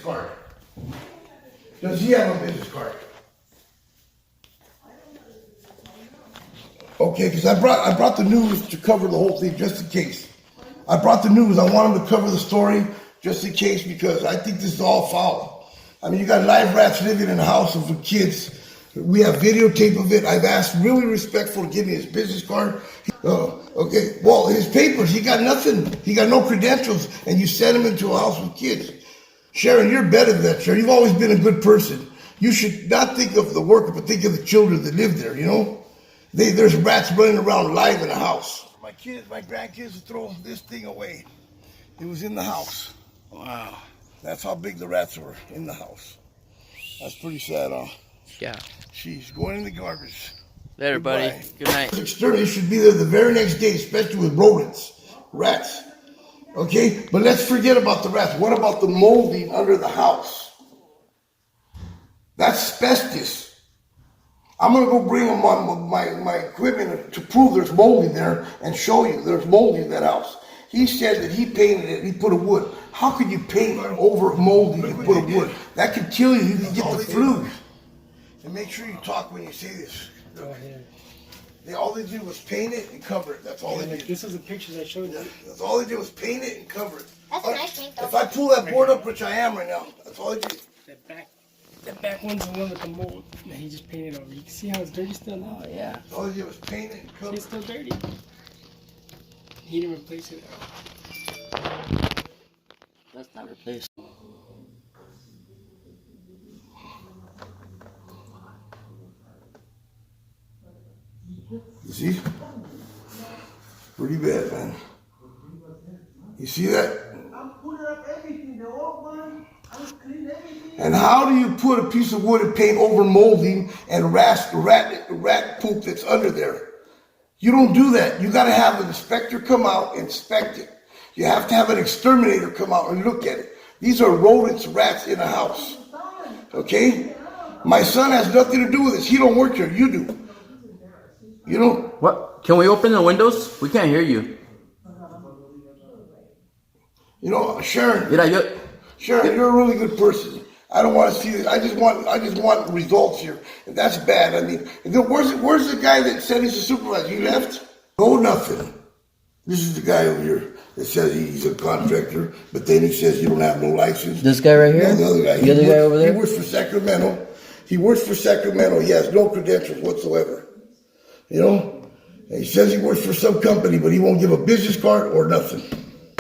business card? Does he have a business card? Okay, because I brought the news to cover the whole thing just in case. I brought the news. I want him to cover the story just in case because I think this is all foul. I mean, you got live rats living in a house with kids. We have videotape of it. I've asked really respectful to give me his business card. Okay, well, his papers, he got nothing. He got no credentials, and you sent him into a house with kids. Sharon, you're better than that, Sharon. You've always been a good person. You should not think of the worker, but think of the children that live there, you know? There's rats running around live in the house. My grandkids would throw this thing away. It was in the house. Wow. That's how big the rats were in the house. That's pretty sad, huh? Yeah. She's going in the garbage. Later, buddy. Good night. Externally, it should be there the very next day, especially with rodents, rats. Okay? But let's forget about the rats. What about the molding under the house? That's asbestos. I'm going to go bring them on my equipment to prove there's molding there and show you there's molding in that house. He said that he painted it, he put a wood. How could you paint over molding and put a wood? That could kill you. You can get the flu. And make sure you talk when you say this. All they did was paint it and cover it. That's all they did. This is the pictures I showed you. That's all they did was paint it and cover it. That's a nice paint, though. If I pull that board up, which I am right now, that's all they did. That back one's the one with the mold that he just painted over. You can see how it's dirty still now? Oh, yeah. All they did was paint it and cover it. It's still dirty. He didn't replace it. That's not replaced. You see? Pretty bad, man. You see that? I'm putting up everything, the old one, I'm cleaning everything. And how do you put a piece of wood and paint over molding and rat poop that's under there? You don't do that. You got to have an inspector come out, inspect it. You have to have an exterminator come out and look at it. These are rodents, rats in a house. Okay? My son has nothing to do with this. He don't work here. You do. You know? What? Can we open the windows? We can't hear you. You know, Sharon. Mira, Sharon, you're a really good person. I don't want to see this. I just want results here. And that's bad. I mean, where's the guy that said he's a supervisor? He left? No, nothing. This is the guy over here that says he's a contractor, but then he says you don't have no license. This guy right here? No, the other guy. The other guy over there? He works for Sacramento. He has no credentials whatsoever. You know? And he says he works for some company, but he won't give a business card or nothing.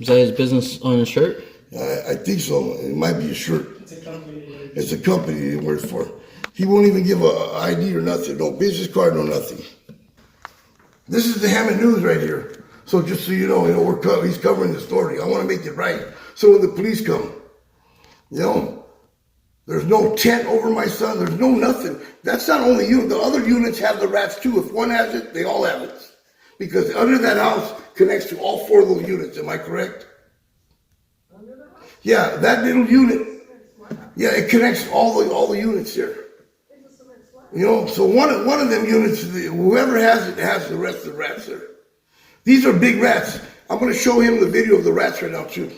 Is that his business on his shirt? I think so. It might be a shirt. It's a company. It's a company he works for. He won't even give an ID or nothing. No business card, no nothing. This is the Hammond News right here. So just so you know, he's covering the story. I want to make it right. So when the police come, there's no tent over my son. There's no nothing. That's not only you. The other units have the rats too. If one has it, they all have it. Because under that house connects to all four of those units. Am I correct? Yeah, that little unit. Yeah, it connects all the units here. So one of them units, whoever has it has the rest of the rats there. These are big rats. I'm going to show him the video of the rats right now too.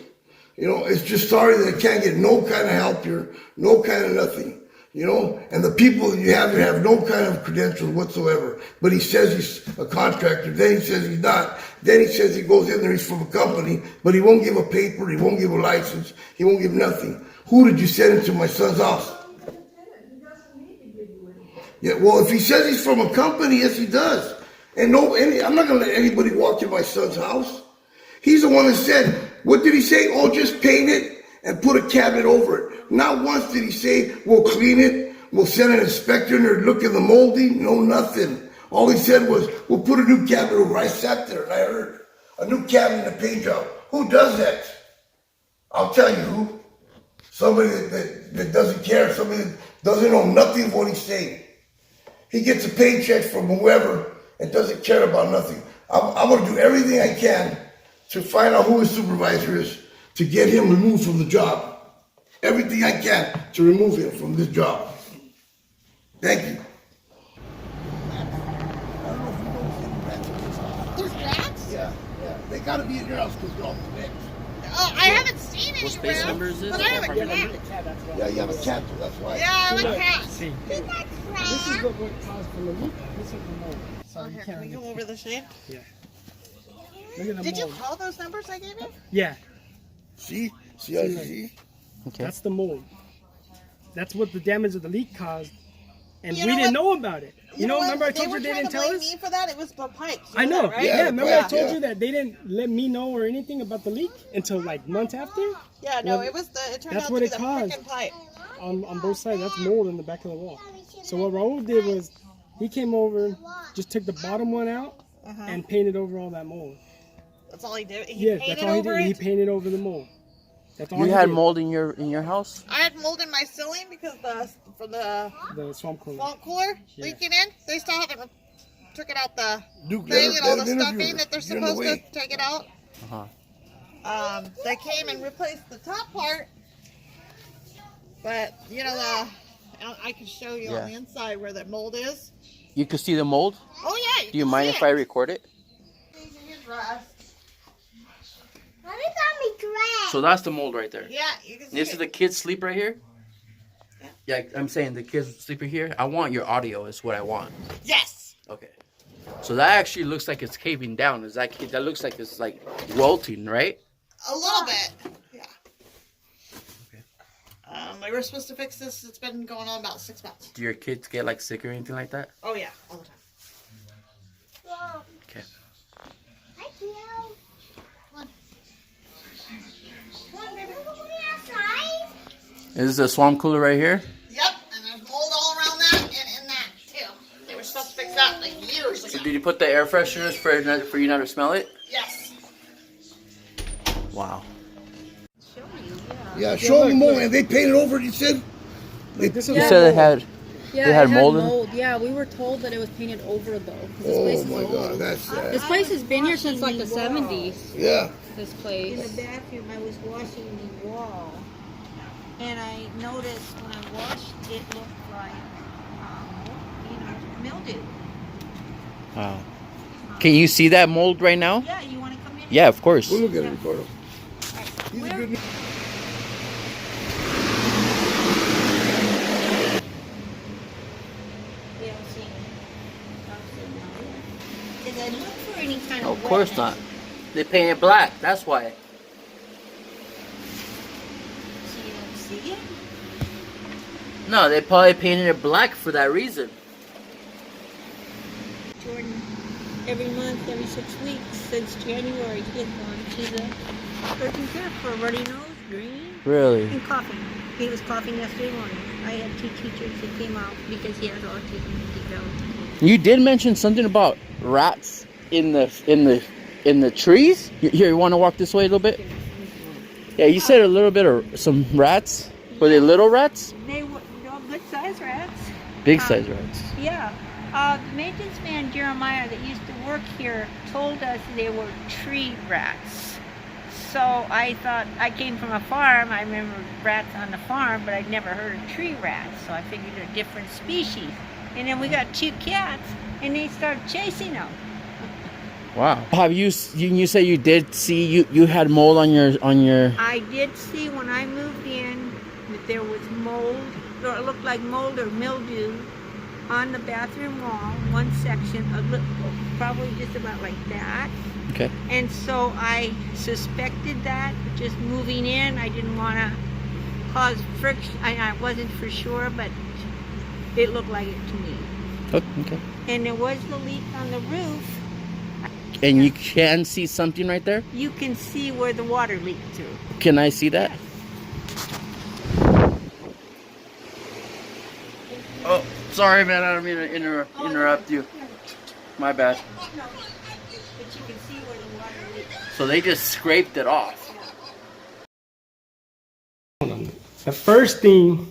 It's just sorry that I can't get no kind of help here, no kind of nothing. And the people that you have here have no kind of credentials whatsoever. But he says he's a contractor. Then he says he's not. Then he says he goes in there, he's from a company, but he won't give a paper, he won't give a license, he won't give nothing. Who did you send into my son's house? Yeah, well, if he says he's from a company, yes, he does. And I'm not going to let anybody walk in my son's house. He's the one that said, what did he say? Oh, just paint it and put a cabinet over it. Not once did he say, we'll clean it, we'll send an inspector in there to look at the molding. No, nothing. All he said was, we'll put a new cabinet over. I sat there and I heard a new cabinet and a paint job. Who does that? I'll tell you who. Somebody that doesn't care, somebody that doesn't know nothing of what he's saying. He gets a paycheck from whoever and doesn't care about nothing. I'm going to do everything I can to find out who his supervisor is, to get him removed from the job. Everything I can to remove him from this job. Thank you. There's rats? Yeah. They got to be in your house because they're all connected. Oh, I haven't seen What anywhere. space number is this? But I have a Yeah, cat. the cat, that's why. Yeah, you have a cat too, that's why. Yeah, I have a Look, cat. see. This is what caused from the leak. This is the mold. Oh, Sorry, you here, can't can we really go over this in? Yeah. Look at the Did you mold. call those numbers I gave you? Yeah, See? See how you see? Okay. that's the mold. That's what the damage of the leak caused. And You we know didn't what? know about it. You know, what? remember I told you were they trying didn't to tell blame us? me for that. It was the pipes. You I know. that, right? Yeah, remember I pipe, told yeah. you that they didn't let me know or anything about the leak until like months after? Yeah, no, Well, it was the. It turned that's out what to be it the caused. freaking pipe. On both sides. That's mold in the back of the wall. So what Raul did was he came over, just took the bottom one out and painted over all that mold. That's all he did. He Yes, painted that's all he over did. He it. painted over the mold. That's all You he had did. mold in your house? I had mold in my ceiling because from the The swamp cooler. swamp cooler Yeah. leaking in. They still haven't took it out the Duke, thing and all the let him interview stuffing her. that they're Get in the supposed to way. take it out. Uh-huh. They came and replaced the top part, but you know I can show you Yeah. on the inside where the mold is. You could see the mold? Oh yeah. Do you mind if I record it? Here's rust. Mommy got me dressed. So that's the mold right there. Yeah, you can see This it. is the kids sleep right here? Yeah, I'm saying the kids sleep right here. I want your audio is what I want. Yes. Okay. So that actually looks like it's caving down. Is that looks like it's like wilting, right? A little bit. Yeah. We were supposed to fix this. It's been going on about 6 months. Do your kids get like sick or anything like that? Oh yeah, all the time. Whoa. Okay. Hi, Cleo. Come on. Come on, baby. We're going outside. Is this a swamp cooler right here? Yep, and there's mold all around that and in that too. They were supposed to fix that like years So ago. did you put the air fresheners for you not to smell it? Yes. Wow. Yeah, show them the mold. And they painted over it, you said? This is You Yeah. said it had. Yeah, They had it mold in it? Yeah, we were told that it was painted over though. 'Cause this place Oh is my old. God, that's sad. This place has been here since like the 70s. Yeah. This In place. the bathroom, I was washing the wall, and I noticed when I washed, it looked like, mildew. Wow. Can you see that mold right now? Yeah, you want to come in? Yeah, of course. We'll look at it, Ricardo. He's a Where- good We haven't seen it. Did I look for any kind No, of of course not. They painted black. That's why. So you don't see it? No, they probably painted it black for that reason. Jordan, every month, every 6 weeks, since January, he gets one. She's a urgent care for a runny nose, green, Really? and coughing. He was coughing yesterday morning. I had 2 teachers that came out because he has autism and developed. You did mention something about rats in the trees. Here, you want to walk this way a little bit? Yeah, you said a little bit of some rats. Were they little rats? They were good sized rats. Big size rats. Yeah. The maintenance man, Jeremiah, that used to work here, told us they were tree rats. So I thought, I came from a farm, I remember rats on the farm, but I'd never heard of tree rats, so I figured they're different species. And then we got 2 cats, and they started chasing them. Wow. Have you say you did see you had mold on your I did see when I moved in that there was mold, or it looked like mold or mildew on the bathroom wall, one section, probably just about like that. Okay. And so I suspected that, just moving in, I didn't want to cause friction. I wasn't for sure, but it looked like it to me. Oh, okay. And there was the leak on the roof. And you can see something right there? You can see where the water leaked through. Can I see that? Oh, sorry man, I don't mean to interrupt you. My bad. No, but you can see where the water leaked. So they just scraped it off. The first thing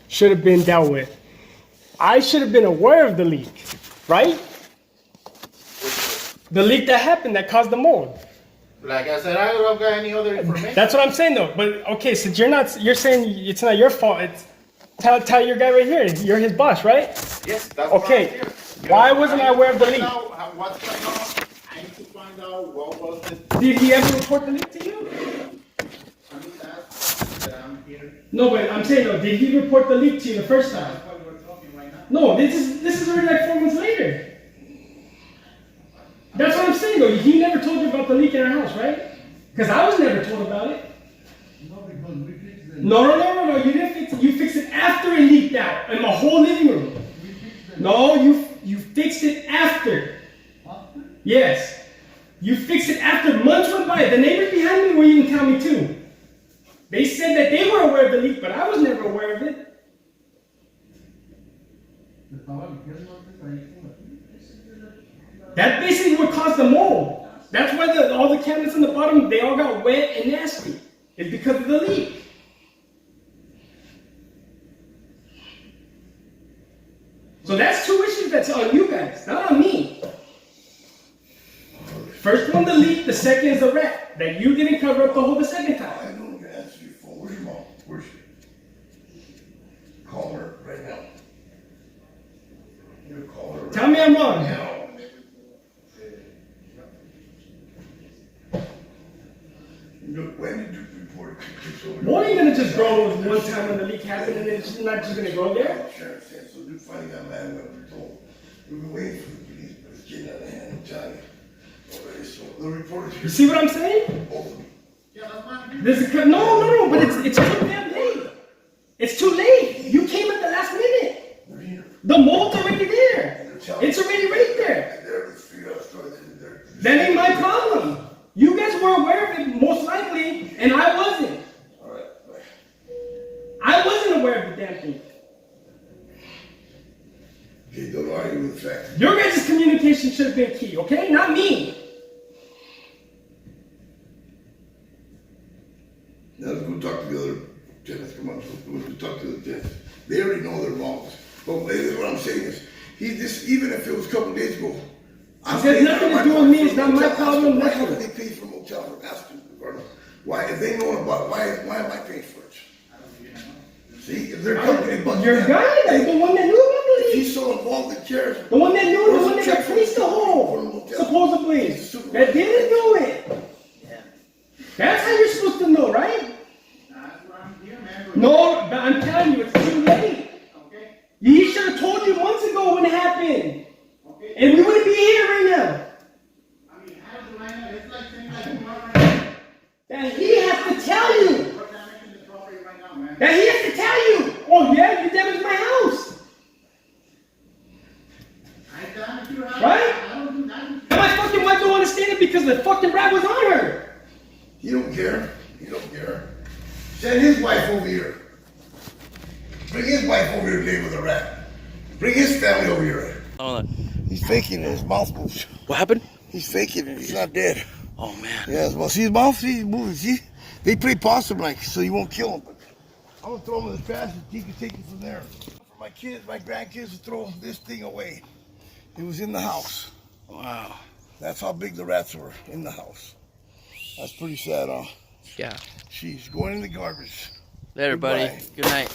should have been dealt with. I should have been aware of the leak, right? The leak that happened that caused the mold. Like I said, I don't got any other information. That's what I'm saying though. But okay, since you're saying it's not your fault. It's tell your guy right here. You're his boss, right? Yes, that's Okay. why I'm here. Why wasn't I aware of the leak? What's going on? I need to find out what was the... Did he ever report the leak to you? No, but I'm saying, no, did he report the leak to you the first time? That's what we're talking right now. No, this is already like 4 months later. That's what I'm saying, though. He never told you about the leak in our house, right? Because I was never told about it. No, you didn't fix it. You fixed it after it leaked out in the whole living room. No, you fixed it after. Yes. You fixed it after months went by. The neighbors behind me were even telling me too. They said that they were aware of the leak, but I was never aware of it. That basically what caused the mold. That's why all the cabinets on the bottom, they all got wet and nasty. It's because of the leak. So that's two issues that's on you guys, not on me. First one, the leak. The second is the rat. That you didn't cover up the hole the second I time. don't know to answer your phone. Where's your mom? Where's she? Call her right now. You call her. Tell me I'm wrong. Now. When did you report it? Why are you gonna just grow with one time when the leak happened and then it's not just gonna grow there? Sheriff said, so you finally got mad when we told. We've been waiting for the police, but it's getting out of hand, I'm telling you. Already, so the reporters here. You see what I'm saying? Both of them. Yeah, that's fine. There's a, no, but it's too damn late. It's too late. You came at the last minute. They're here. The mold's already there. And they're telling It's already right there. And they're the street out store. They're. That ain't my problem. You guys were aware of it, most likely, and I wasn't. All right. I wasn't aware of the damn thing. Okay, don't argue with the facts. Your guys' communication should have been key, okay? Not me. Now let's go talk to the other tenants. Come on, let's go talk to the tenants. They already know their wrongs. But what I'm saying is, even if it was a couple days ago, It has nothing to do with me. It's not my problem. Why haven't they paid for a motel room? Ask them. Why, if they know about it, why am I paying for it? See, if they're company, but Your guy, like the one that knew about the leak. he's so involved in cares. The one that knew, the one that got placed the hole, supposedly. That didn't know it. That's how you're supposed to know, right? That's what I'm here, man. No, but I'm telling you, it's too late. Okay. He should have told you months ago when it happened. Okay. And we wouldn't be here right now. I mean, how do I know? It's like saying like tomorrow right now. That he has to tell you. We're damaging the property right now, man. That he has to tell you. Oh yeah, you damaged my house. I damaged your house. Right? I don't do that. And my fucking wife don't understand it because the fucking rat was on her. He don't care. He don't care. Send his wife over here. Bring his wife over here today with a rat. Bring his family over here. Hold on. He's faking it. His mouth moves. What happened? He's faking it. He's not dead. Oh man. Yes, well, see his mouth? See, he's moving. See? They play possum like, so you won't kill him. But I'm going to throw him in the trash and he can take it from there. For my kids, my grandkids to throw this thing away. It was in the house. Wow. That's how big the rats were in the house. That's pretty sad, huh? Yeah. She's going in the garbage. Later, buddy. Goodbye. Good night.